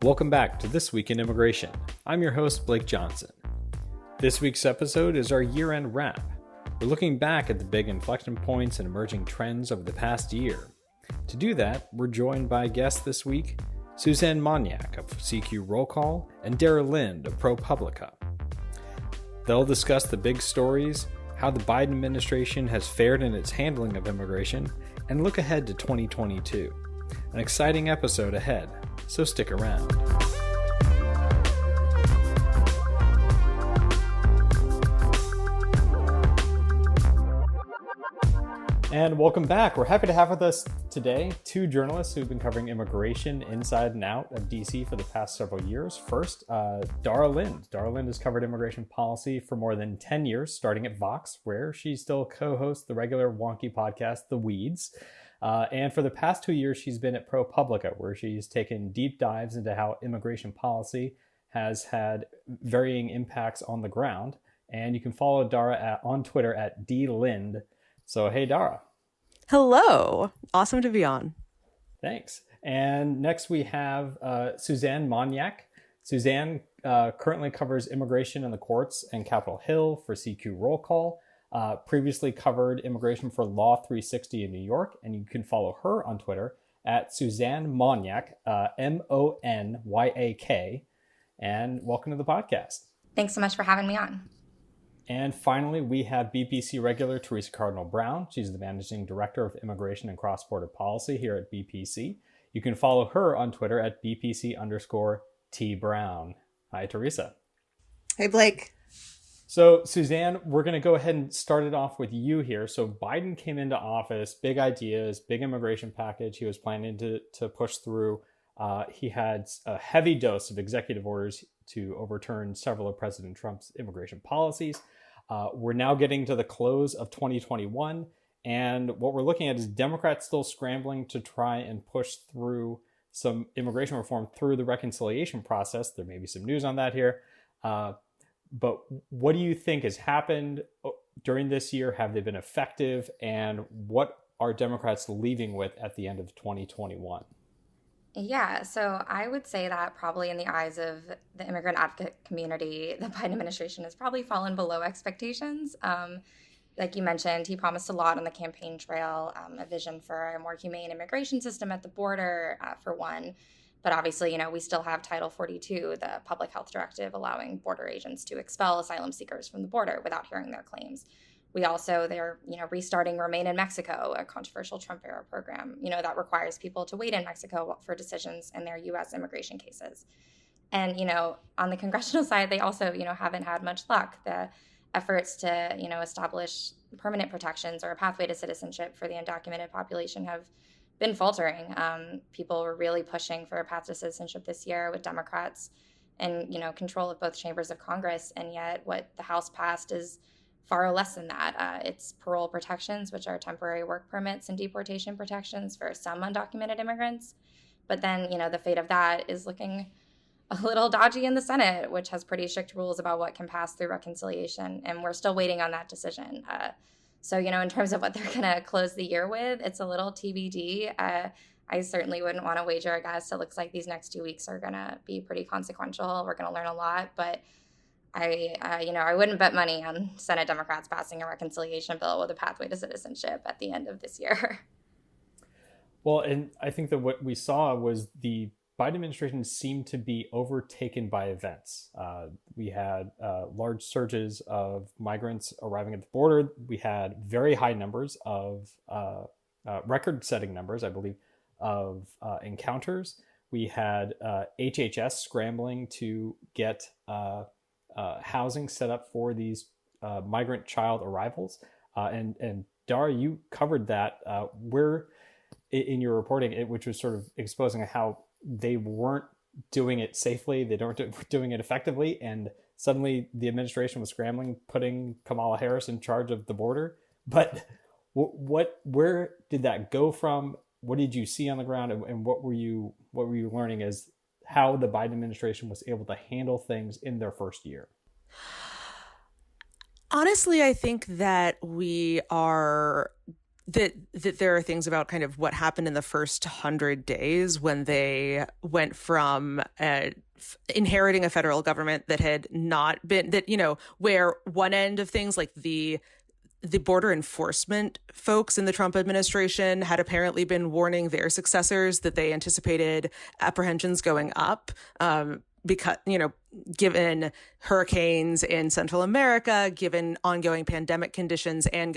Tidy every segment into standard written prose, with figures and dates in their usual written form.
Welcome back to This Week in Immigration. I'm your host, Blake Johnson. This week's episode is our year-end wrap. We're looking back at the big inflection points and emerging trends over the past year. To do that, we're joined by guests this week, Suzanne Monyak of CQ Roll Call and Dara Lind of ProPublica. They'll discuss the big stories, how the Biden administration has fared in its handling of immigration, and look ahead to 2022. An exciting episode ahead, so stick around. And welcome back. We're happy to have with us today two journalists who've been covering immigration inside and out of DC for the past several years. First, Dara Lind. Dara Lind has covered immigration policy for more than 10 years, starting at Vox, where she still co-hosts the regular wonky podcast, The Weeds. And for the past 2 years, she's been at ProPublica, where she's taken deep dives into how immigration policy has had varying impacts on the ground. And you can follow Dara on Twitter at DLind. So, hey, Dara. Hello. Awesome to be on. Thanks. And next we have Suzanne Monyak. Suzanne currently covers immigration in the courts and Capitol Hill for CQ Roll Call. Previously covered immigration for Law 360 in New York. And you can follow her on Twitter at Suzanne Monyak, Monyak. And welcome to the podcast. Thanks so much for having me on. And finally, we have BPC regular Teresa Cardinal-Brown. She's the Managing Director of Immigration and Cross-Border Policy here at BPC. You can follow her on Twitter at BPC_TBrown. Hi, Teresa. Hey, Blake. So, Suzanne, we're going to go ahead and start it off with you here. So Biden came into office, big ideas, big immigration package he was planning to push through. He had a heavy dose of executive orders to overturn several of President Trump's immigration policies. We're now getting to the close of 2021, and what we're looking at is Democrats still scrambling to try and push through some immigration reform through the reconciliation process. There may be some news on that here. But what do you think has happened during this year? Have they been effective? And what are Democrats leaving with at the end of 2021? Yeah, so I would say that probably in the eyes of the immigrant advocate community, the Biden administration has probably fallen below expectations. Like you mentioned, he promised a lot on the campaign trail, a vision for a more humane immigration system at the border, for one. But obviously, we still have Title 42, the public health directive allowing border agents to expel asylum seekers from the border without hearing their claims. We also, they're, restarting Remain in Mexico, a controversial Trump-era program, that requires people to wait in Mexico for decisions in their U.S. immigration cases. And, on the congressional side, they also, haven't had much luck. The efforts to, establish permanent protections or a pathway to citizenship for the undocumented population have been faltering. People were really pushing for a path to citizenship this year with Democrats and, control of both chambers of Congress. And yet what the House passed is far less than that. It's parole protections, which are temporary work permits and deportation protections for some undocumented immigrants. But then, the fate of that is looking a little dodgy in the Senate, which has pretty strict rules about what can pass through reconciliation. And we're still waiting on that decision. So, in terms of what they're going to close the year with, it's a little TBD. I certainly wouldn't want to wager a guess. It looks like these next 2 weeks are going to be pretty consequential. We're going to learn a lot, but I wouldn't bet money on Senate Democrats passing a reconciliation bill with a pathway to citizenship at the end of this year. Well, and I think that what we saw was the Biden administration seemed to be overtaken by events. We had large surges of migrants arriving at the border. We had very high numbers of record-setting numbers, I believe, of encounters. We had HHS scrambling to get housing set up for these migrant child arrivals. And Dara, you covered that where in your reporting, which was sort of exposing how they weren't doing it safely, they weren't doing it effectively, and suddenly the administration was scrambling, putting Kamala Harris in charge of the border. But where did that go from? What did you see on the ground, and what were you learning as how the Biden administration was able to handle things in their first year? Honestly, I think that we are that there are things about kind of what happened in the first 100 days when they went from inheriting a federal government that had not been, that, where one end of things, like the border enforcement folks in the Trump administration had apparently been warning their successors that they anticipated apprehensions going up, because, given hurricanes in Central America, given ongoing pandemic conditions, and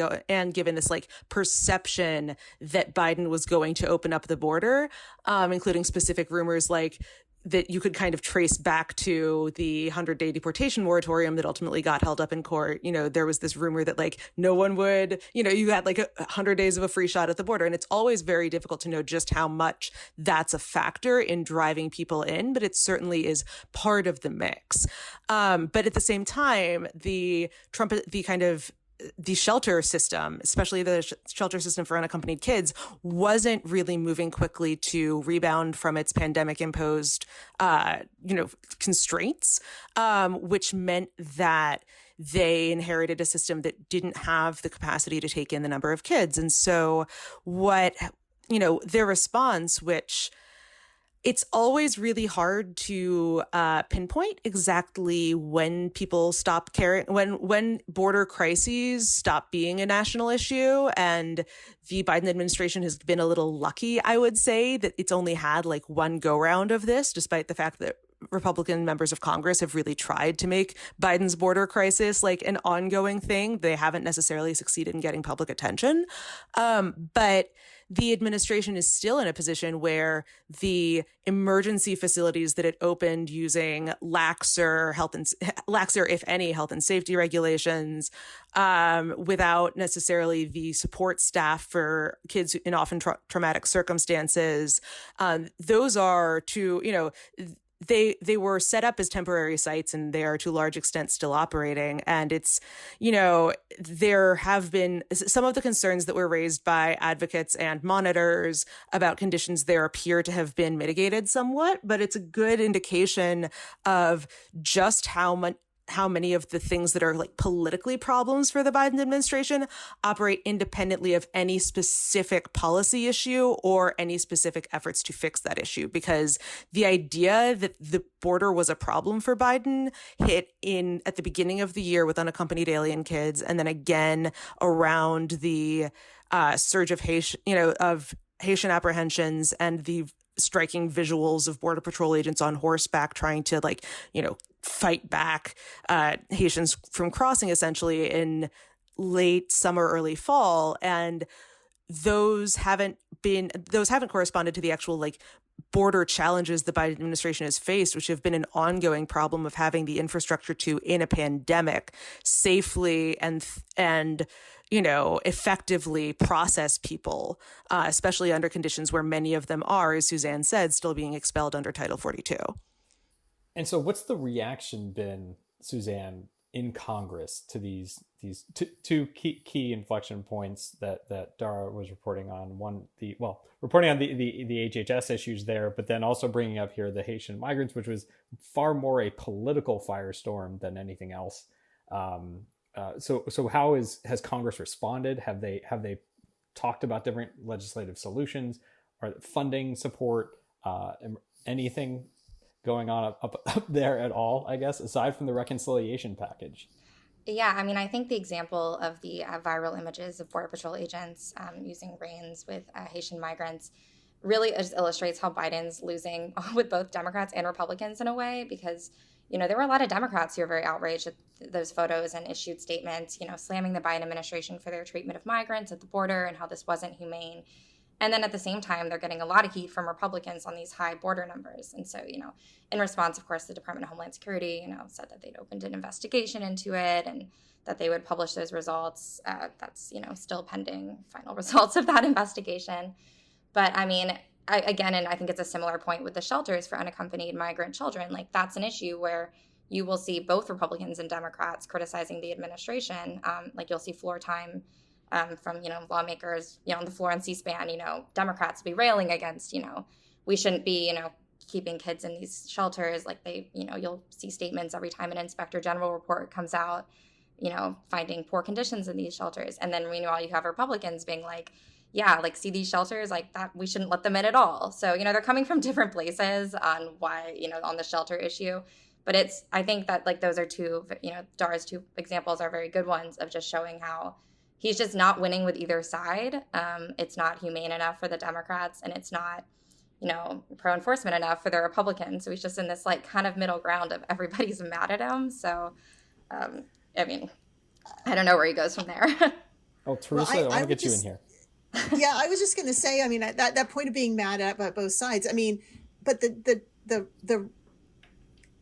given this like perception that Biden was going to open up the border, including specific rumors like that you could kind of trace back to the 100-day deportation moratorium that ultimately got held up in court. There was this rumor that like no one would, you had like 100 days of a free shot at the border. And it's always very difficult to know just how much that's a factor in driving people in, but it certainly is part of the mix. But at the same time, the shelter system, especially the shelter system for unaccompanied kids, wasn't really moving quickly to rebound from its pandemic-imposed, constraints, which meant that they inherited a system that didn't have the capacity to take in the number of kids. And so their response, which it's always really hard to pinpoint exactly when people stop caring, when border crises stop being a national issue. And the Biden administration has been a little lucky, I would say, that it's only had like one go round of this, despite the fact that Republican members of Congress have really tried to make Biden's border crisis like an ongoing thing. They haven't necessarily succeeded in getting public attention. But the administration is still in a position where the emergency facilities that it opened using laxer, if any, health and safety regulations, without necessarily the support staff for kids in often traumatic circumstances, those are they were set up as temporary sites, and they are to a large extent still operating. And it's, there have been some of the concerns that were raised by advocates and monitors about conditions there appear to have been mitigated somewhat, but it's a good indication of just how many of the things that are like politically problems for the Biden administration operate independently of any specific policy issue or any specific efforts to fix that issue. Because the idea that the border was a problem for Biden hit at the beginning of the year with unaccompanied alien kids, and then again around the surge of Haitian apprehensions and the striking visuals of Border Patrol agents on horseback trying to fight back Haitians from crossing, essentially in late summer, early fall. And those haven't corresponded to the actual border challenges the Biden administration has faced, which have been an ongoing problem of having the infrastructure to, in a pandemic, safely and effectively process people, especially under conditions where many of them are, as Suzanne said, still being expelled under Title 42. And so what's the reaction been, Suzanne, in Congress to these two key inflection points that Dara was reporting on? Reporting on the HHS issues there, but then also bringing up here the Haitian migrants, which was far more a political firestorm than anything else. So how has Congress responded? Have they talked about different legislative solutions or funding support, anything going on up there at all, I guess, aside from the reconciliation package? Yeah, I mean, I think the example of the viral images of Border Patrol agents using reins with Haitian migrants really just illustrates how Biden's losing with both Democrats and Republicans in a way, because, there were a lot of Democrats who were very outraged at those photos and issued statements, slamming the Biden administration for their treatment of migrants at the border and how this wasn't humane. And then at the same time, they're getting a lot of heat from Republicans on these high border numbers. And so, in response, of course, the Department of Homeland Security, said that they'd opened an investigation into it and that they would publish those results. That's, still pending final results of that investigation. But I mean, and I think it's a similar point with the shelters for unaccompanied migrant children. That's an issue where you will see both Republicans and Democrats criticizing the administration. You'll see floor time from, lawmakers, on the floor on C-SPAN, Democrats be railing against, we shouldn't be, keeping kids in these shelters. You'll see statements every time an inspector general report comes out finding poor conditions in these shelters. And then meanwhile, you have Republicans being like, yeah, like, see these shelters, like, that we shouldn't let them in at all. So, they're coming from different places on why, on the shelter issue. But I think that, like, those are two, Dara's two examples are very good ones of just showing how he's just not winning with either side. It's not humane enough for the Democrats, and it's not, pro-enforcement enough for the Republicans. So he's just in this, like, kind of middle ground of everybody's mad at him. So, I mean, I don't know where he goes from there. Oh, Teresa, I want to get you in here. Yeah, I was just going to say, I mean, that point of being mad at both sides. I mean, but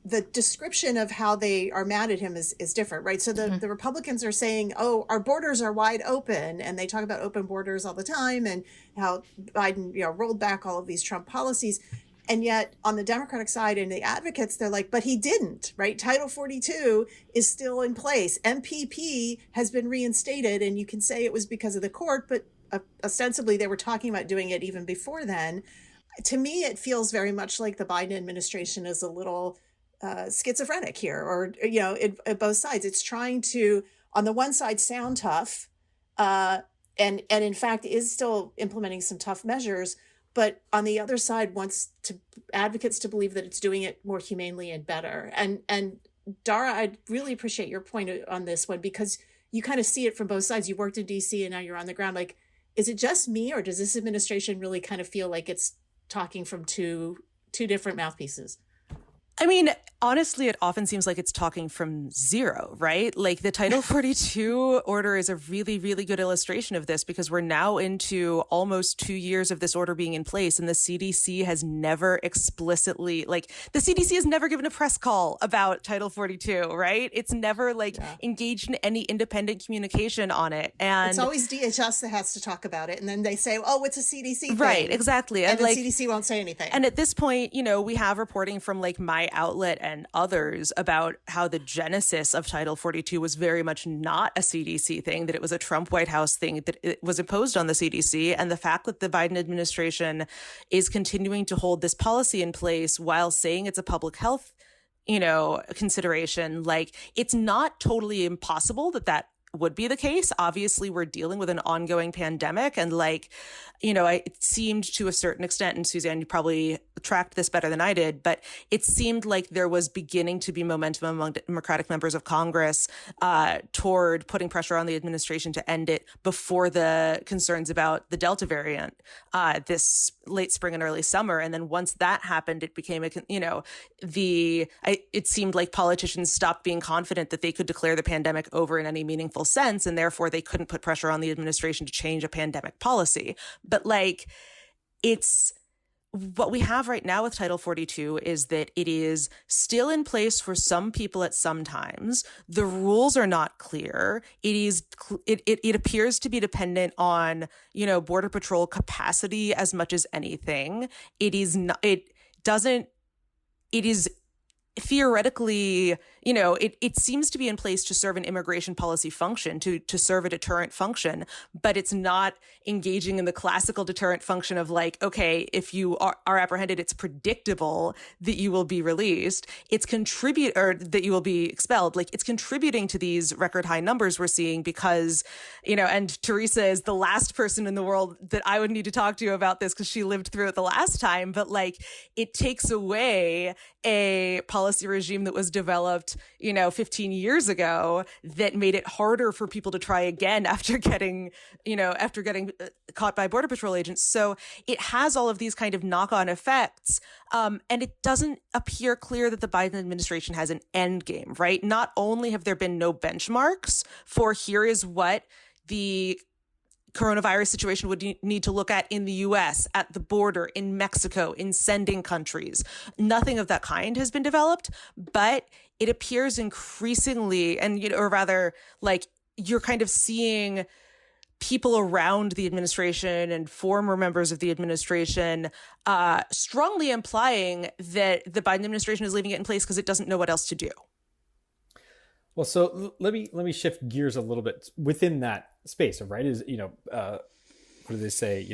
the description of how they are mad at him is different, right? So the Republicans are saying, oh, our borders are wide open, and they talk about open borders all the time, and how Biden, rolled back all of these Trump policies. And yet on the Democratic side and the advocates, they're like, but he didn't, right? Title 42 is still in place. MPP has been reinstated, and you can say it was because of the court, but ostensibly they were talking about doing it even before then. To me, it feels very much like the Biden administration is a little schizophrenic here, or, at both sides. It's trying to, on the one side, sound tough, and in fact is still implementing some tough measures, but on the other side wants advocates to believe that it's doing it more humanely and better. And Dara, I'd really appreciate your point on this one, because you kind of see it from both sides. You worked in DC and now you're on the ground. Like, is it just me, or does this administration really kind of feel like it's talking from two different mouthpieces? I mean, honestly, it often seems like it's talking from zero, right? Like, the Title 42 order is a really, really good illustration of this, because we're now into almost 2 years of this order being in place, and the CDC has never explicitly, the CDC has never given a press call about Title 42, right? It's never engaged in any independent communication on it. And it's always DHS that has to talk about it, and then they say, oh, it's a CDC thing. Right, exactly. And the CDC won't say anything. And at this point, we have reporting from my outlet and others about how the genesis of Title 42 was very much not a CDC thing, that it was a Trump White House thing, that it was imposed on the CDC. And the fact that the Biden administration is continuing to hold this policy in place while saying it's a public health, consideration, it's not totally impossible that would be the case. Obviously, we're dealing with an ongoing pandemic, and it seemed to a certain extent, and Suzanne, you probably tracked this better than I did, but it seemed like there was beginning to be momentum among Democratic members of Congress toward putting pressure on the administration to end it before the concerns about the Delta variant this late spring and early summer. And then once that happened, it became it seemed like politicians stopped being confident that they could declare the pandemic over in any meaningful sense, and therefore they couldn't put pressure on the administration to change a pandemic policy. But it's what we have right now with Title 42 is that it is still in place for some people at some times. The rules are not clear. It appears to be dependent on, Border Patrol capacity as much as anything. It is theoretically, it seems to be in place to serve an immigration policy function, to serve a deterrent function, but it's not engaging in the classical deterrent function of okay, if you are apprehended, it's predictable that you will be released. It's or that you will be expelled. It's contributing to these record high numbers we're seeing because, and Teresa is the last person in the world that I would need to talk to about this because she lived through it the last time. But it takes away a policy regime that was developed, 15 years ago that made it harder for people to try again after getting caught by Border Patrol agents. So it has all of these kind of knock-on effects. And it doesn't appear clear that the Biden administration has an end game, right? Not only have there been no benchmarks for here is what the coronavirus situation would need to look at in the US, at the border, in Mexico, in sending countries. Nothing of that kind has been developed, but it appears increasingly, and or rather, you're kind of seeing people around the administration and former members of the administration strongly implying that the Biden administration is leaving it in place because it doesn't know what else to do. Well, so let me shift gears a little bit within that space, right? Is what do they say?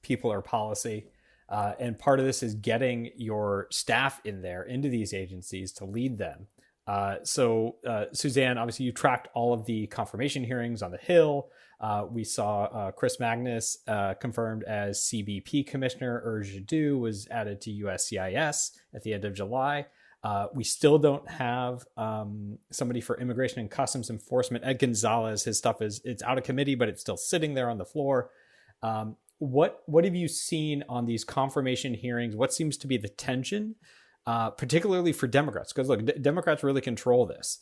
People are policy, and part of this is getting your staff in there into these agencies to lead them. Suzanne, obviously you tracked all of the confirmation hearings on the Hill. We saw Chris Magnus confirmed as CBP commissioner. Urge was added to USCIS at the end of July. We still don't have somebody for Immigration and Customs Enforcement. Ed Gonzalez, his stuff it's out of committee, but it's still sitting there on the floor. What have you seen on these confirmation hearings? What seems to be the tension, particularly for Democrats? Because look, Democrats really control this.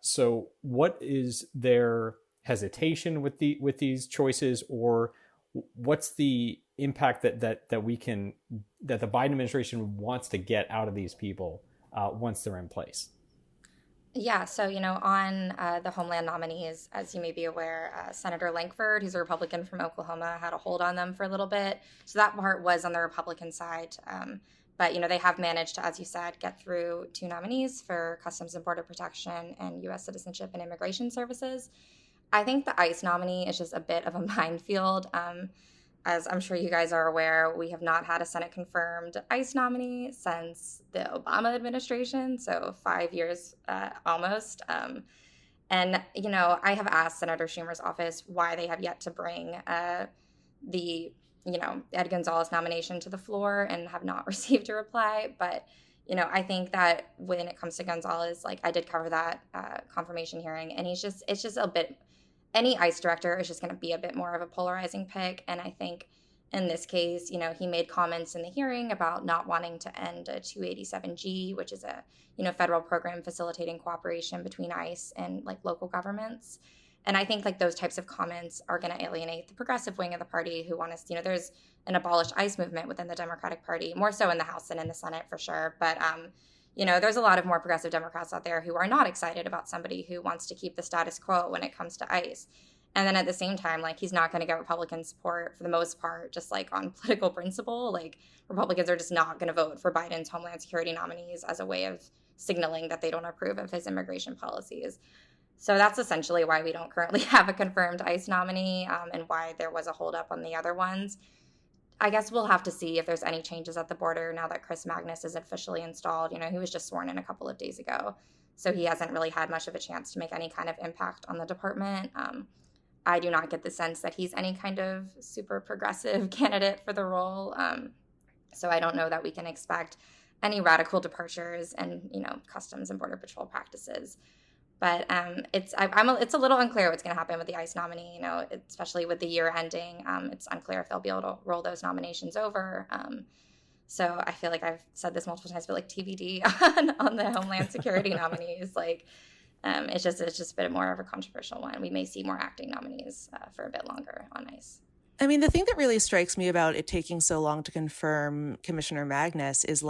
So what is their hesitation with these choices, or what's the impact that the Biden administration wants to get out of these people once they're in place? Yeah, so, on the Homeland nominees, as you may be aware, Senator Lankford, who's a Republican from Oklahoma, had a hold on them for a little bit. So that part was on the Republican side. But, they have managed to, as you said, get through 2 nominees for Customs and Border Protection and U.S. Citizenship and Immigration Services. I think the ICE nominee is just a bit of a minefield. As I'm sure you guys are aware, we have not had a Senate-confirmed ICE nominee since the Obama administration, so 5 years almost. And, I have asked Senator Schumer's office why they have yet to bring the Ed Gonzalez nomination to the floor and have not received a reply. But, I think that when it comes to Gonzalez, I did cover that confirmation hearing, and it's just a bit, any ICE director is just going to be a bit more of a polarizing pick. And I think in this case, he made comments in the hearing about not wanting to end a 287G, which is a, federal program facilitating cooperation between ICE and local governments. And I think those types of comments are going to alienate the progressive wing of the party who want to, there's an abolish ICE movement within the Democratic Party, more so in the House than in the Senate for sure. But, there's a lot of more progressive Democrats out there who are not excited about somebody who wants to keep the status quo when it comes to ICE. And then at the same time, he's not going to get Republican support for the most part, just on political principle. Republicans are just not going to vote for Biden's Homeland Security nominees as a way of signaling that they don't approve of his immigration policies. So that's essentially why we don't currently have a confirmed ICE nominee and why there was a holdup on the other ones. I guess we'll have to see if there's any changes at the border now that Chris Magnus is officially installed. He was just sworn in a couple of days ago, so he hasn't really had much of a chance to make any kind of impact on the department. I do not get the sense that he's any kind of super progressive candidate for the role. So I don't know that we can expect any radical departures and, Customs and Border Patrol practices. But it's a little unclear what's going to happen with the ICE nominee, especially with the year ending. It's unclear if they'll be able to roll those nominations over. So I feel like I've said this multiple times, but TBD on the Homeland Security nominees. It's just a bit more of a controversial one. We may see more acting nominees for a bit longer on ICE. I mean, the thing that really strikes me about it taking so long to confirm Commissioner Magnus is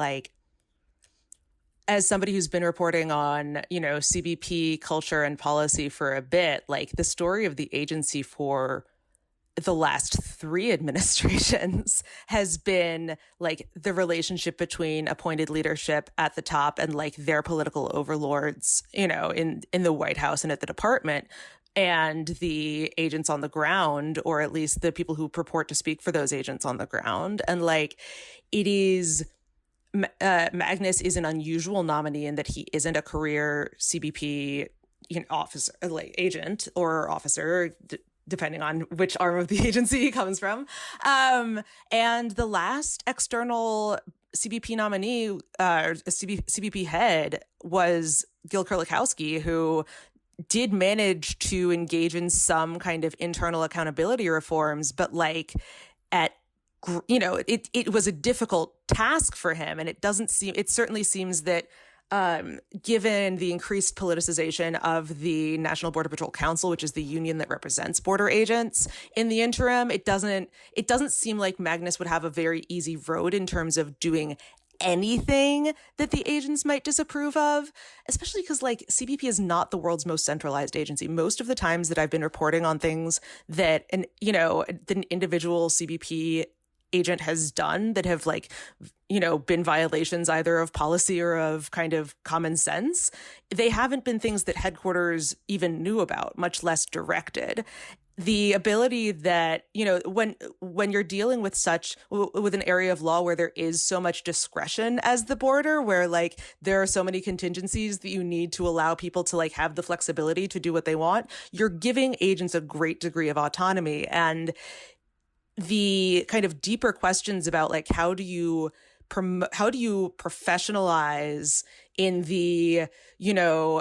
as somebody who's been reporting on, CBP culture and policy for a bit, the story of the agency for the last 3 administrations has been the relationship between appointed leadership at the top and their political overlords, in the White House and at the department, and the agents on the ground, or at least the people who purport to speak for those agents on the ground. And it is... Magnus is an unusual nominee in that he isn't a career CBP officer, agent or officer, depending on which arm of the agency he comes from. And the last external CBP nominee, CBP head, was Gil Kerlikowske, who did manage to engage in some kind of internal accountability reforms, but it was a difficult task for him. And it certainly seems that given the increased politicization of the National Border Patrol Council, which is the union that represents border agents in the interim, it doesn't seem like Magnus would have a very easy road in terms of doing anything that the agents might disapprove of, especially because CBP is not the world's most centralized agency. Most of the times that I've been reporting on things that an individual CBP agent has done that have been violations either of policy or of kind of common sense, they haven't been things that headquarters even knew about, much less directed. the ability that, when you're dealing with with an area of law where there is so much discretion as the border, where like there are so many contingencies that you need to allow people to like have the flexibility to do what they want, you're giving agents a great degree of autonomy. And the kind of deeper questions about like how do you professionalize in the,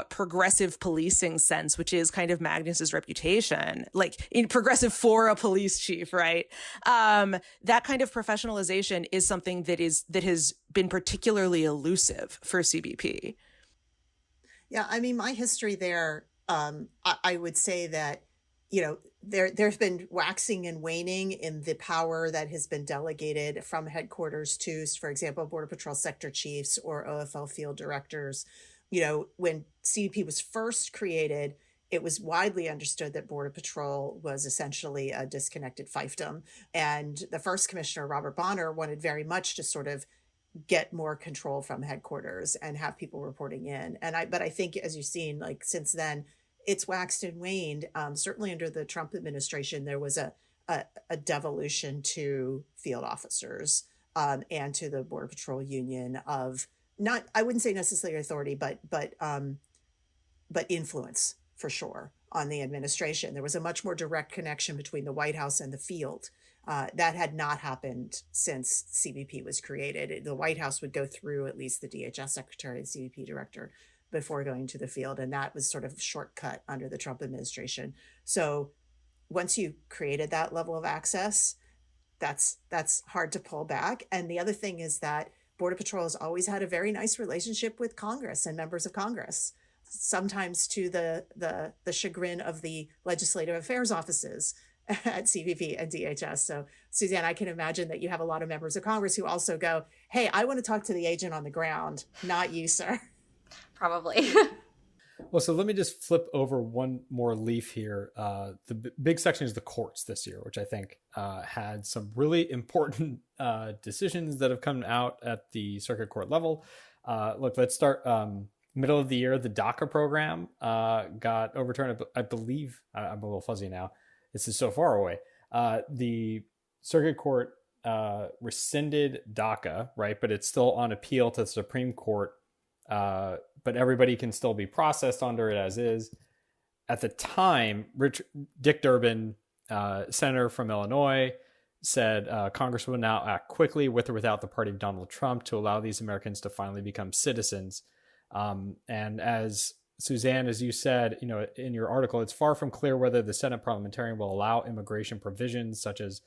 progressive policing sense, which is kind of Magnus's reputation, like in progressive for a police chief, right? That kind of professionalization is something that has been particularly elusive for CBP. Yeah, I mean, my history there, I would say that, there's been waxing and waning in the power that has been delegated from headquarters to, for example, Border Patrol sector chiefs or OFL field directors. When CBP was first created, it was widely understood that Border Patrol was essentially a disconnected fiefdom. And the first commissioner, Robert Bonner, wanted very much to sort of get more control from headquarters and have people reporting in. But I think, as you've seen, like since then, it's waxed and waned. Certainly under the Trump administration, there was a devolution to field officers and to the Border Patrol Union of not, I wouldn't say necessarily authority, but influence for sure on the administration. There was a much more direct connection between the White House and the field. That had not happened since CBP was created. The White House would go through at least the DHS secretary and CBP director before going to the field. And that was sort of shortcut under the Trump administration. So once you created that level of access, that's hard to pull back. And the other thing is that Border Patrol has always had a very nice relationship with Congress and members of Congress, sometimes to the chagrin of the legislative affairs offices at CBP and DHS. So Suzanne, I can imagine that you have a lot of members of Congress who also go, hey, I want to talk to the agent on the ground, not you, sir. Probably. Well, so let me just flip over one more leaf here. The big section is the courts this year, which I think had some really important decisions that have come out at the circuit court level. Look, let's start middle of the year. The DACA program got overturned. I believe, I'm a little fuzzy now. This is so far away. The circuit court rescinded DACA, right? But it's still on appeal to the Supreme Court. But everybody can still be processed under it as is. At the time, Dick Durbin, senator from Illinois, said Congress will now act quickly with or without the party of Donald Trump to allow these Americans to finally become citizens. And as Suzanne, as you said, in your article, it's far from clear whether the Senate parliamentarian will allow immigration provisions such as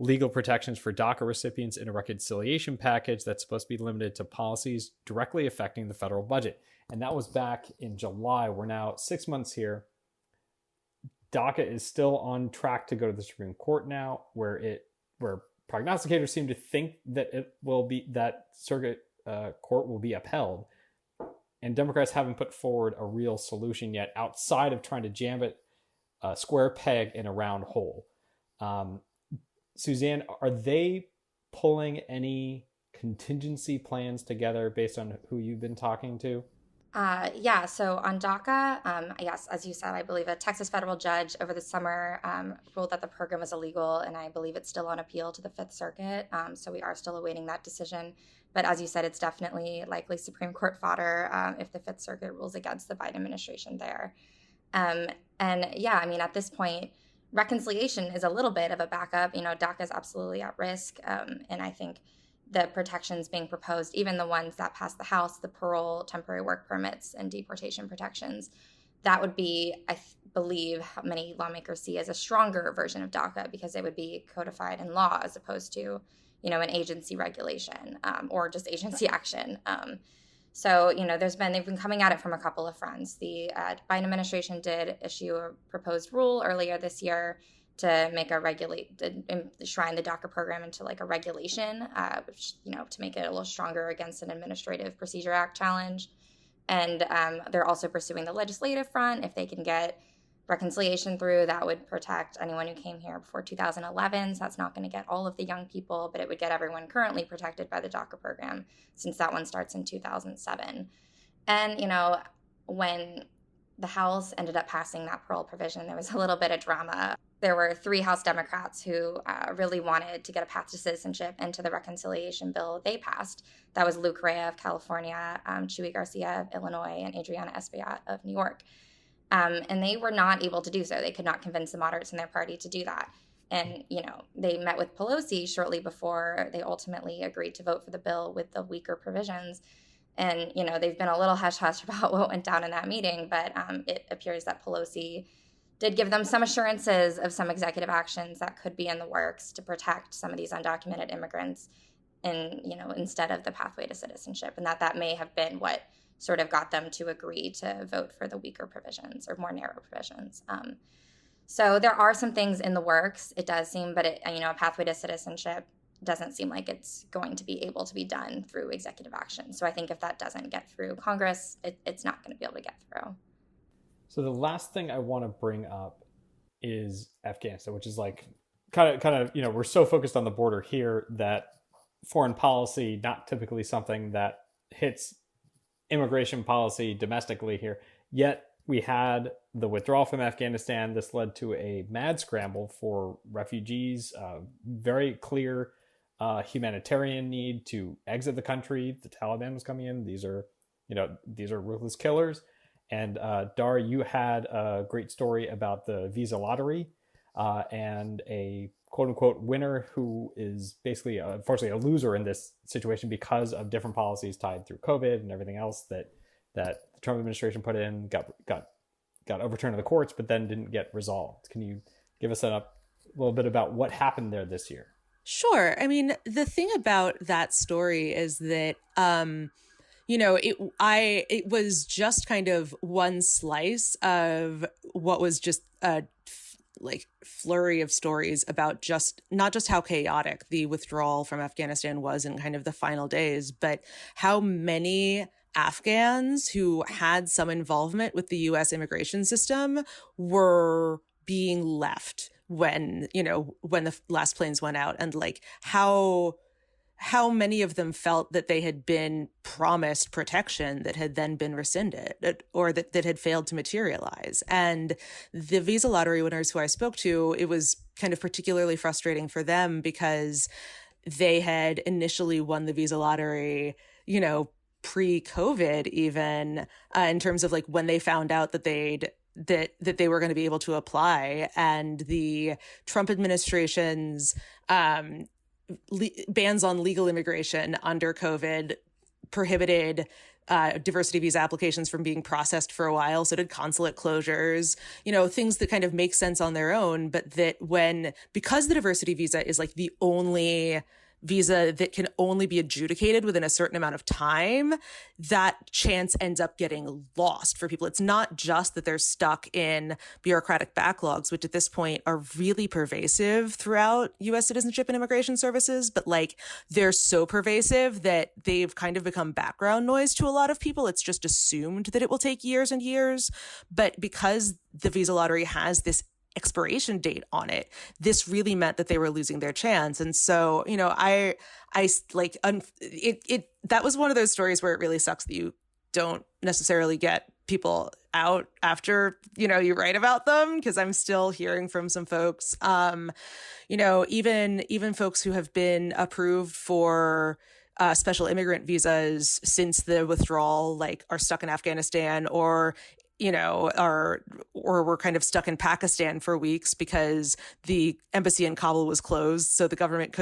legal protections for DACA recipients in a reconciliation package that's supposed to be limited to policies directly affecting the federal budget. And that was back in July. We're now 6 months here. DACA is still on track to go to the Supreme Court now, where prognosticators seem to think that that circuit court will be upheld. And Democrats haven't put forward a real solution yet outside of trying to jam it a square peg in a round hole. Suzanne, are they pulling any contingency plans together based on who you've been talking to? Yeah, so on DACA, yes, as you said, I believe a Texas federal judge over the summer ruled that the program was illegal, and I believe it's still on appeal to the Fifth Circuit. So we are still awaiting that decision. But as you said, it's definitely likely Supreme Court fodder if the Fifth Circuit rules against the Biden administration there. And yeah, I mean, at this point, reconciliation is a little bit of a backup. DACA is absolutely at risk. And I think the protections being proposed, even the ones that passed the House, the parole, temporary work permits, and deportation protections, that would be, I believe, how many lawmakers see as a stronger version of DACA because it would be codified in law as opposed to, an agency regulation or just agency action. So, they've been coming at it from a couple of fronts. The Biden administration did issue a proposed rule earlier this year to make enshrine the DACA program into like a regulation, which, to make it a little stronger against an Administrative Procedure Act challenge. And they're also pursuing the legislative front. If they can get reconciliation through, that would protect anyone who came here before 2011. So that's not going to get all of the young people, but it would get everyone currently protected by the DACA program since that one starts in 2007. And, when the House ended up passing that parole provision, there was a little bit of drama there were 3 House Democrats who really wanted to get a path to citizenship into the reconciliation bill they passed. That was Lou Correa of California, Chuy Garcia of Illinois, and Adriana Espaillat of New York. And they were not able to do so. They could not convince the moderates in their party to do that. And, they met with Pelosi shortly before they ultimately agreed to vote for the bill with the weaker provisions. And, they've been a little hush-hush about what went down in that meeting, but it appears that Pelosi did give them some assurances of some executive actions that could be in the works to protect some of these undocumented immigrants instead of the pathway to citizenship, and that may have been what sort of got them to agree to vote for the weaker provisions or more narrow provisions. So there are some things in the works, it does seem, but a pathway to citizenship doesn't seem like it's going to be able to be done through executive action. So I think if that doesn't get through Congress, it's not going to be able to get through. So the last thing I want to bring up is Afghanistan, which is like kind of, we're so focused on the border here that foreign policy, not typically something that hits immigration policy domestically here. Yet we had the withdrawal from Afghanistan. This led to a mad scramble for refugees, very clear humanitarian need to exit the country. The Taliban was coming in. These are ruthless killers. And Dara, you had a great story about the visa lottery and a quote unquote winner who is basically, unfortunately, a loser in this situation because of different policies tied through COVID and everything else that the Trump administration put in, got overturned in the courts, but then didn't get resolved. Can you give us a little bit about what happened there this year? Sure. I mean, the thing about that story is that, it was just kind of one slice of what was just a flurry of stories about not just how chaotic the withdrawal from Afghanistan was in kind of the final days, but how many Afghans who had some involvement with the U.S. immigration system were being left when the last planes went out, and how many of them felt that they had been promised protection that had then been rescinded or that had failed to materialize. And the visa lottery winners who I spoke to, it was kind of particularly frustrating for them because they had initially won the visa lottery, pre-COVID even, in terms of when they found out that that they were going to be able to apply, and the Trump administration's bans on legal immigration under COVID prohibited diversity visa applications from being processed for a while. So did consulate closures, things that kind of make sense on their own, but that because the diversity visa is the only visa that can only be adjudicated within a certain amount of time, that chance ends up getting lost for people. It's not just that they're stuck in bureaucratic backlogs, which at this point are really pervasive throughout U.S. citizenship and immigration services, but they're so pervasive that they've kind of become background noise to a lot of people. It's just assumed that it will take years and years. But because the visa lottery has this expiration date on it, this really meant that they were losing their chance. And so, that was one of those stories where it really sucks that you don't necessarily get people out after, you write about them, because I'm still hearing from some folks, even folks who have been approved for special immigrant visas since the withdrawal, are stuck in Afghanistan or or were kind of stuck in Pakistan for weeks because the embassy in Kabul was closed. So the government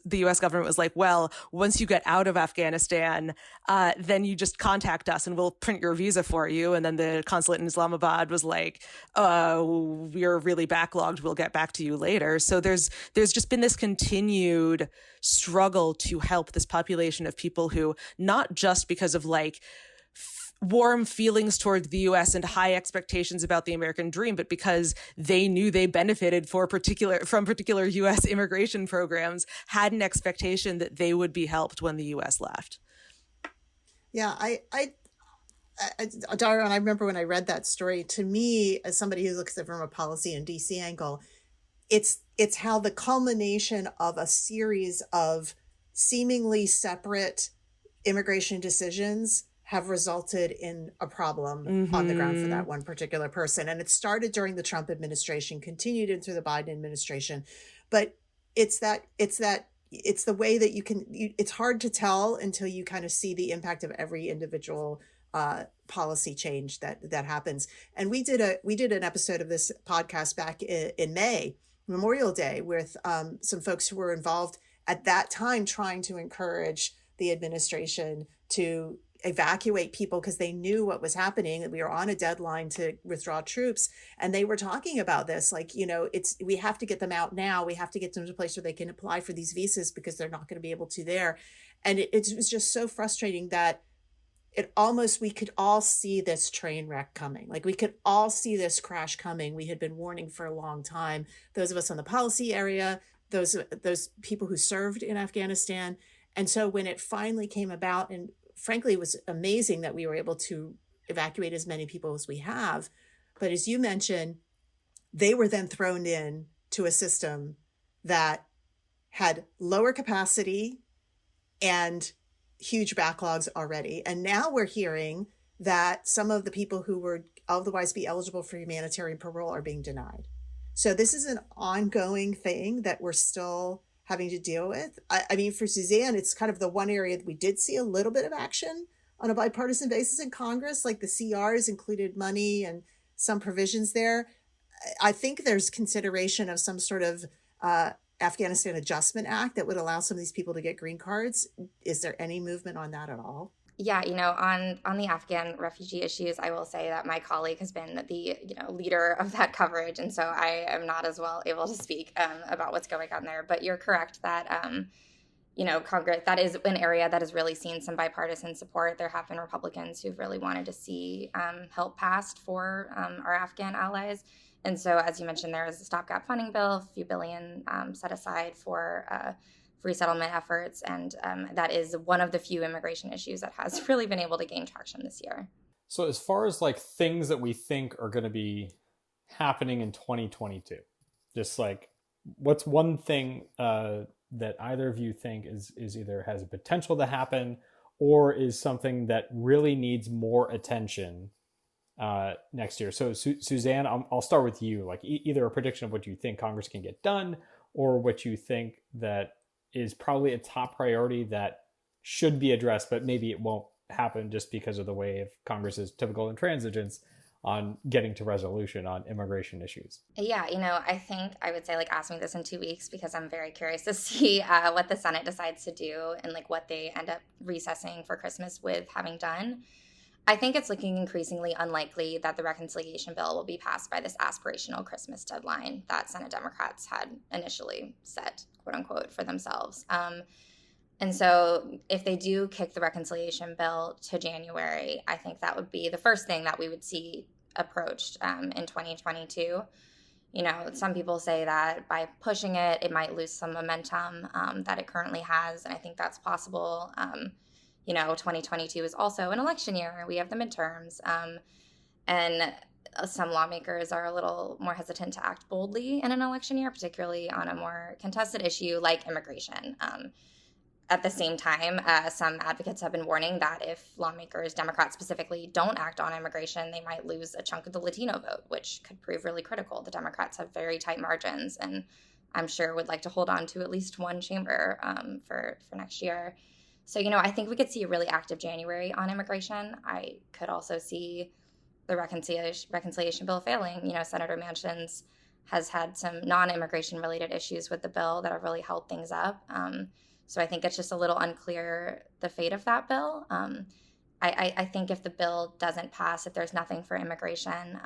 the U.S. government was like, well, once you get out of Afghanistan, then you just contact us and we'll print your visa for you. And then the consulate in Islamabad was like, we're really backlogged. We'll get back to you later. So there's just been this continued struggle to help this population of people who, not just because of warm feelings toward the U.S. and high expectations about the American dream, but because they knew they benefited from particular U.S. immigration programs, had an expectation that they would be helped when the U.S. left. Yeah, Dara, I remember when I read that story, to me, as somebody who looks at it from a policy and DC angle, it's how the culmination of a series of seemingly separate immigration decisions have resulted in a problem on the ground for that one particular person. And it started during the Trump administration, continued into the Biden administration. But it's the way that it's hard to tell until you kind of see the impact of every individual policy change that happens. And we did an episode of this podcast back in May, Memorial Day, with some folks who were involved at that time trying to encourage the administration to evacuate people because they knew what was happening, that we were on a deadline to withdraw troops. And they were talking about this, like, we have to get them out now. We have to get them to a place where they can apply for these visas because they're not going to be able to there. And it was just so frustrating that we could all see this train wreck coming. Like, we could all see this crash coming. We had been warning for a long time. Those of us in the policy area, those people who served in Afghanistan. And so when it finally came about, and frankly, it was amazing that we were able to evacuate as many people as we have. But as you mentioned, they were then thrown in to a system that had lower capacity and huge backlogs already. And now we're hearing that some of the people who would otherwise be eligible for humanitarian parole are being denied. So this is an ongoing thing that we're still having to deal with. I mean, for Suzanne, it's kind of the one area that we did see a little bit of action on a bipartisan basis in Congress, like the CRs included money and some provisions there. I think there's consideration of some sort of Afghanistan Adjustment Act that would allow some of these people to get green cards. Is there any movement on that at all? Yeah, on the Afghan refugee issues, I will say that my colleague has been the leader of that coverage, and so I am not as well able to speak about what's going on there. But you're correct that Congress, that is an area that has really seen some bipartisan support. There have been Republicans who've really wanted to see help passed for our Afghan allies. And so, as you mentioned, there is a stopgap funding bill, a few billion set aside for resettlement efforts. And that is one of the few immigration issues that has really been able to gain traction this year. So as far as like things that we think are going to be happening in 2022, just like what's one thing that either of you think is either has a potential to happen or is something that really needs more attention next year? So Suzanne, I'll start with you. Like either a prediction of what you think Congress can get done or what you think that is probably a top priority that should be addressed, but maybe it won't happen just because of the way of Congress's typical intransigence on getting to resolution on immigration issues. Yeah, I think I would say ask me this in 2 weeks because I'm very curious to see what the Senate decides to do and what they end up recessing for Christmas with having done. I think it's looking increasingly unlikely that the reconciliation bill will be passed by this aspirational Christmas deadline that Senate Democrats had initially set, quote unquote, for themselves. And so if they do kick the reconciliation bill to January, I think that would be the first thing that we would see approached in 2022. Some people say that by pushing it, it might lose some momentum that it currently has. And I think that's possible. 2022 is also an election year. We have the midterms. And some lawmakers are a little more hesitant to act boldly in an election year, particularly on a more contested issue like immigration. At the same time, some advocates have been warning that if lawmakers, Democrats specifically, don't act on immigration, they might lose a chunk of the Latino vote, which could prove really critical. The Democrats have very tight margins, and I'm sure would like to hold on to at least one chamber for next year. So, I think we could see a really active January on immigration. I could also see the reconciliation bill failing. Senator Manchin has had some non-immigration related issues with the bill that have really held things up. So I think it's just a little unclear the fate of that bill. I think if the bill doesn't pass, if there's nothing for immigration,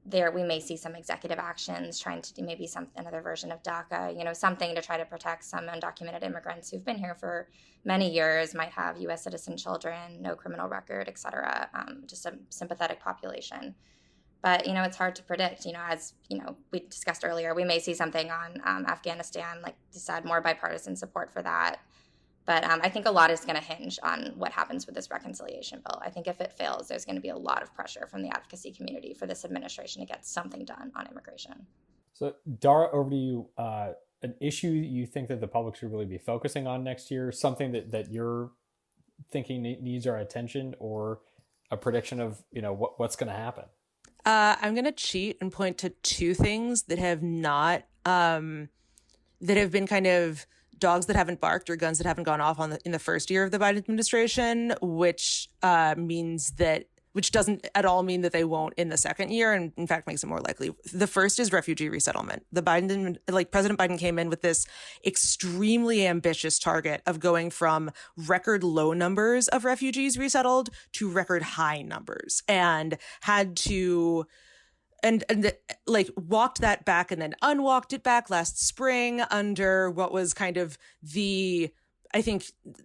we may see some executive actions trying to do maybe another version of DACA, something to try to protect some undocumented immigrants who've been here for many years, might have U.S. citizen children, no criminal record, et cetera, just a sympathetic population. But, it's hard to predict. As, we discussed earlier, we may see something on Afghanistan, like you said, more bipartisan support for that. But I think a lot is going to hinge on what happens with this reconciliation bill. I think if it fails, there's going to be a lot of pressure from the advocacy community for this administration to get something done on immigration. So, Dara, over to you. An issue you think that the public should really be focusing on next year, something that you're thinking needs our attention, or a prediction of what's going to happen? I'm going to cheat and point to two things that have not that have been kind of dogs that haven't barked or guns that haven't gone off in the first year of the Biden administration, which doesn't at all mean that they won't in the second year, and in fact makes it more likely. The first is refugee resettlement. President Biden came in with this extremely ambitious target of going from record low numbers of refugees resettled to record high numbers, and had to walked that back and then unwalked it back last spring under what was kind of I think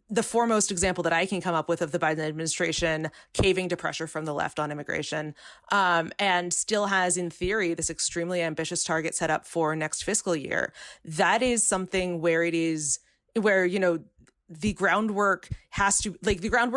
the foremost example that I can come up with of the Biden administration caving to pressure from the left on immigration, and still has, in theory, this extremely ambitious target set up for next fiscal year. That is something where the groundwork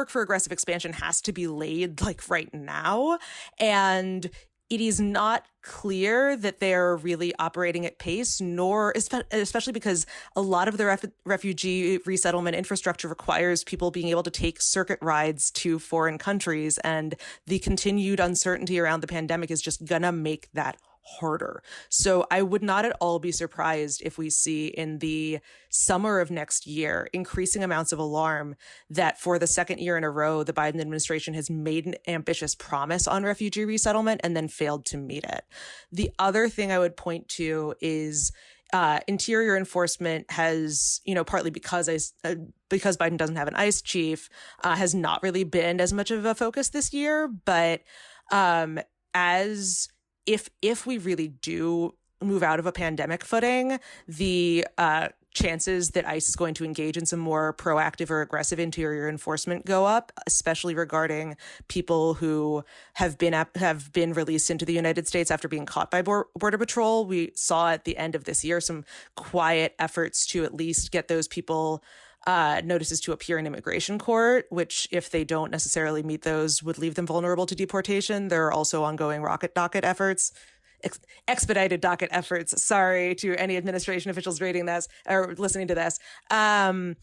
for aggressive expansion has to be laid right now. And it is not clear that they're really operating at pace, nor especially because a lot of the refugee resettlement infrastructure requires people being able to take circuit rides to foreign countries. And the continued uncertainty around the pandemic is just going to make that harder. So I would not at all be surprised if we see in the summer of next year increasing amounts of alarm that for the second year in a row, the Biden administration has made an ambitious promise on refugee resettlement and then failed to meet it. The other thing I would point to is interior enforcement has, partly because Biden doesn't have an ICE chief, has not really been as much of a focus this year. But if we really do move out of a pandemic footing, the chances that ICE is going to engage in some more proactive or aggressive interior enforcement go up, especially regarding people who have been released into the United States after being caught by Border Patrol. We saw at the end of this year some quiet efforts to at least get those people notices to appear in immigration court, which, if they don't necessarily meet those, would leave them vulnerable to deportation. There are also ongoing expedited docket efforts. Sorry to any administration officials reading this or listening to this. And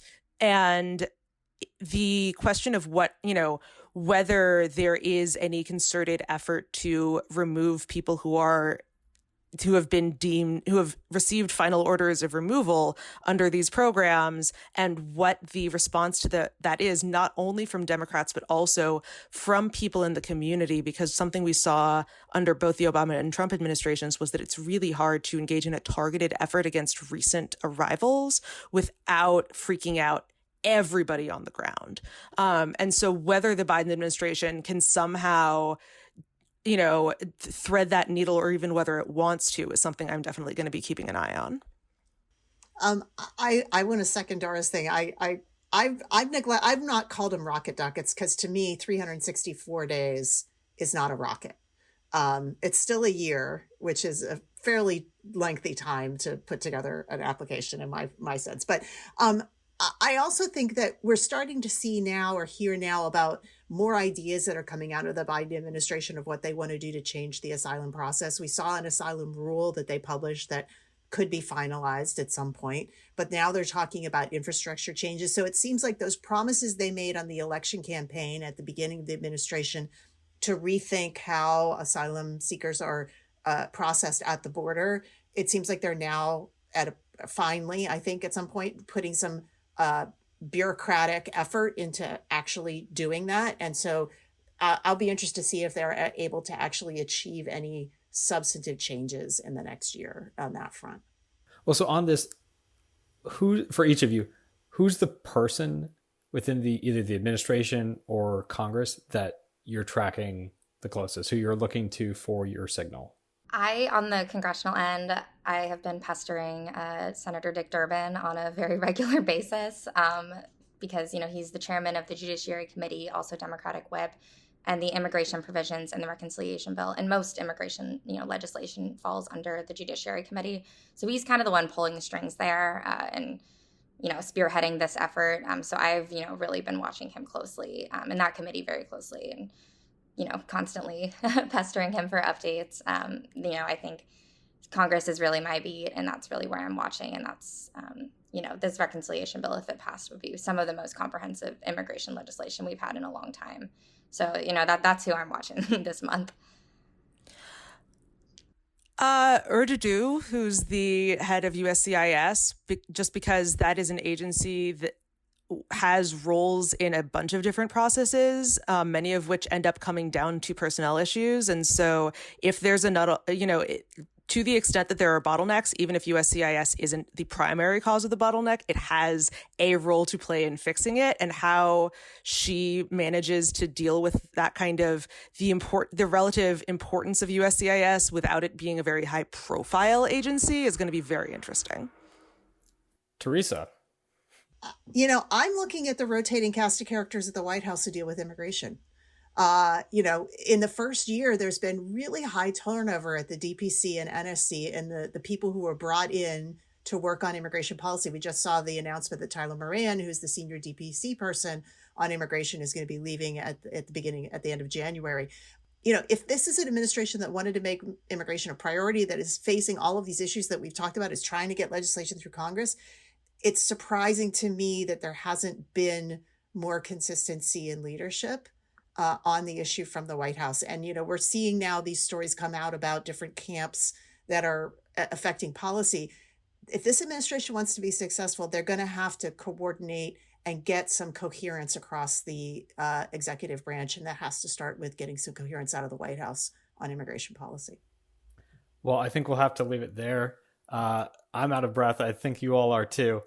the question of whether there is any concerted effort to remove people who have received final orders of removal under these programs, and what the response to that is, not only from Democrats, but also from people in the community, because something we saw under both the Obama and Trump administrations was that it's really hard to engage in a targeted effort against recent arrivals without freaking out everybody on the ground. And so whether the Biden administration can somehow thread that needle, or even whether it wants to, is something I'm definitely going to be keeping an eye on. I want to second Dara's thing. I've not called them rocket duckets, because to me, 364 days is not a rocket. It's still a year, which is a fairly lengthy time to put together an application in my sense. But I also think that we're starting to see now, or hear now, about more ideas that are coming out of the Biden administration of what they want to do to change the asylum process. We saw an asylum rule that they published that could be finalized at some point, but now they're talking about infrastructure changes. So it seems like those promises they made on the election campaign at the beginning of the administration to rethink how asylum seekers are processed at the border, it seems like they're now finally, I think at some point, putting some bureaucratic effort into actually doing that. And so I'll be interested to see if they're able to actually achieve any substantive changes in the next year on that front. Well, so on this, for each of you, who's the person within either the administration or Congress that you're tracking the closest, who you're looking to for your signal? On the congressional end, I have been pestering Senator Dick Durbin on a very regular basis because, he's the chairman of the Judiciary Committee, also Democratic whip, and the immigration provisions in the reconciliation bill. And most immigration, legislation falls under the Judiciary Committee. So he's kind of the one pulling the strings there and, spearheading this effort. So I've, really been watching him closely and that committee very closely, and constantly pestering him for updates. I think Congress is really my beat, and that's really where I'm watching. And that's, this reconciliation bill, if it passed, would be some of the most comprehensive immigration legislation we've had in a long time. So, that's who I'm watching this month. Urdudu, who's the head of USCIS, just because that is an agency that has roles in a bunch of different processes, many of which end up coming down to personnel issues. And so if there's another, to the extent that there are bottlenecks, even if USCIS isn't the primary cause of the bottleneck, it has a role to play in fixing it. And how she manages to deal with that kind of the relative importance of USCIS without it being a very high profile agency is going to be very interesting. Teresa. I'm looking at the rotating cast of characters at the White House to deal with immigration. In the first year, there's been really high turnover at the DPC and NSC and the people who were brought in to work on immigration policy. We just saw the announcement that Tyler Moran, who's the senior DPC person on immigration, is going to be leaving at the end of January. If this is an administration that wanted to make immigration a priority, that is facing all of these issues that we've talked about, is trying to get legislation through Congress, it's surprising to me that there hasn't been more consistency in leadership on the issue from the White House. And, we're seeing now these stories come out about different camps that are affecting policy. If this administration wants to be successful, they're going to have to coordinate and get some coherence across the executive branch. And that has to start with getting some coherence out of the White House on immigration policy. Well, I think we'll have to leave it there. I'm out of breath. I think you all are too.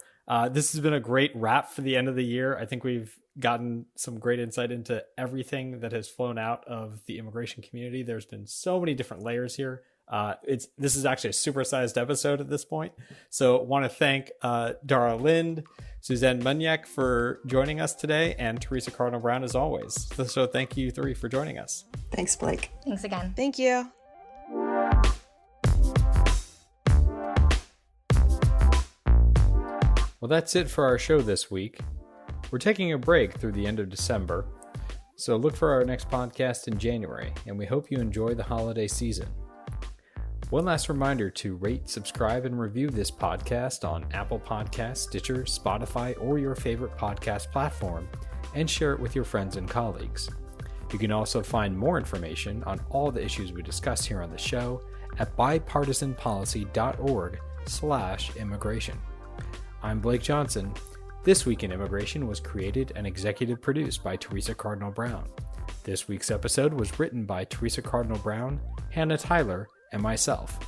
This has been a great wrap for the end of the year. I think we've gotten some great insight into everything that has flown out of the immigration community. There's been so many different layers here. This is actually a supersized episode at this point. So want to thank Dara Lind, Suzanne Monyak for joining us today, and Teresa Cardinal Brown as always. So thank you three for joining us. Thanks, Blake. Thanks again. Thank you. Well, that's it for our show this week. We're taking a break through the end of December, so look for our next podcast in January, and we hope you enjoy the holiday season. One last reminder to rate, subscribe, and review this podcast on Apple Podcasts, Stitcher, Spotify, or your favorite podcast platform, and share it with your friends and colleagues. You can also find more information on all the issues we discuss here on the show at bipartisanpolicy.org/immigration. I'm Blake Johnson. This Week in Immigration was created and executive produced by Teresa Cardinal Brown. This week's episode was written by Teresa Cardinal Brown, Hannah Tyler, and myself.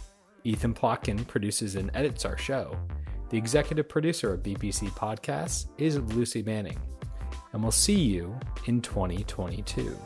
Ethan Plotkin produces and edits our show. The executive producer of BPC Podcasts is Lucy Manning. And we'll see you in 2022.